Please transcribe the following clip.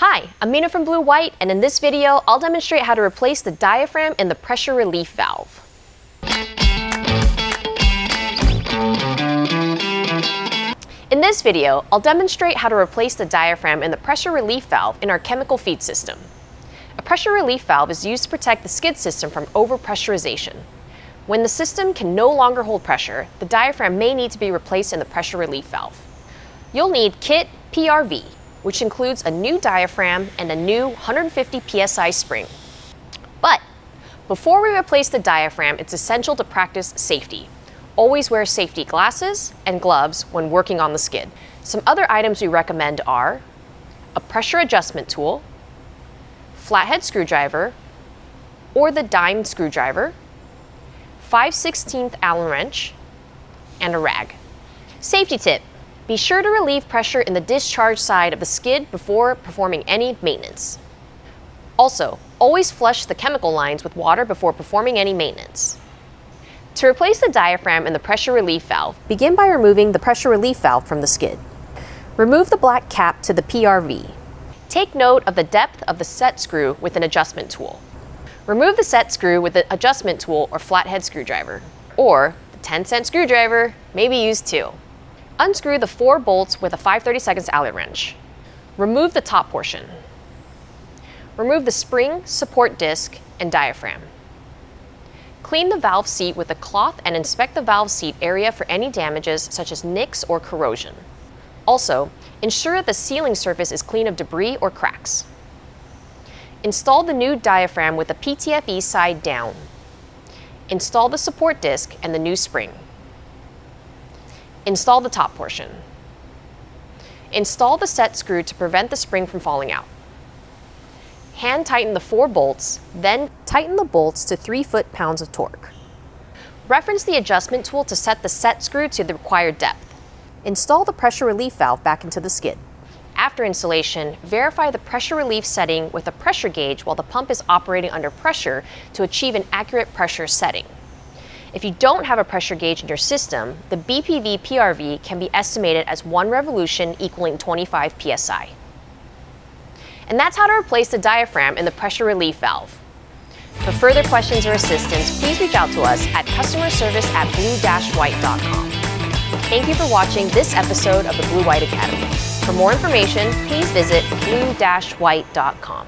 Hi, I'm Mina from Blue White, and in this video, I'll demonstrate how to replace the diaphragm in the pressure relief valve. In this video, I'll demonstrate how to replace the diaphragm in the pressure relief valve in our chemical feed system. A pressure relief valve is used to protect the skid system from overpressurization. When the system can no longer hold pressure, the diaphragm may need to be replaced in the pressure relief valve. You'll need kit PRV, which includes a new diaphragm and a new 150 psi spring. But before we replace the diaphragm, it's essential to practice safety. Always wear safety glasses and gloves when working on the skid. Some other items we recommend are a pressure adjustment tool, flathead screwdriver, or the dime screwdriver, 5/16 Allen wrench, and a rag. Safety tip: be sure to relieve pressure in the discharge side of the skid before performing any maintenance. Also, always flush the chemical lines with water before performing any maintenance. To replace the diaphragm in the pressure relief valve, begin by removing the pressure relief valve from the skid. Remove the black cap to the PRV. Take note of the depth of the set screw with an adjustment tool. Remove the set screw with the adjustment tool or flathead screwdriver, or the 10-cent screwdriver may be used too. Unscrew the 4 bolts with a 5/32 Allen wrench. Remove the top portion. Remove the spring, support disc, and diaphragm. Clean the valve seat with a cloth and inspect the valve seat area for any damages such as nicks or corrosion. Also, ensure that the sealing surface is clean of debris or cracks. Install the new diaphragm with the PTFE side down. Install the support disc and the new spring. Install the top portion. Install the set screw to prevent the spring from falling out. Hand tighten the 4 bolts, then tighten the bolts to 3 foot-pounds of torque. Reference the adjustment tool to set the set screw to the required depth. Install the pressure relief valve back into the skid. After installation, verify the pressure relief setting with a pressure gauge while the pump is operating under pressure to achieve an accurate pressure setting. If you don't have a pressure gauge in your system, the BPV PRV can be estimated as 1 revolution equaling 25 psi. And that's how to replace the diaphragm in the pressure relief valve. For further questions or assistance, please reach out to us at customerservice@blue-white.com. Thank you for watching this episode of the Blue White Academy. For more information, please visit blue-white.com.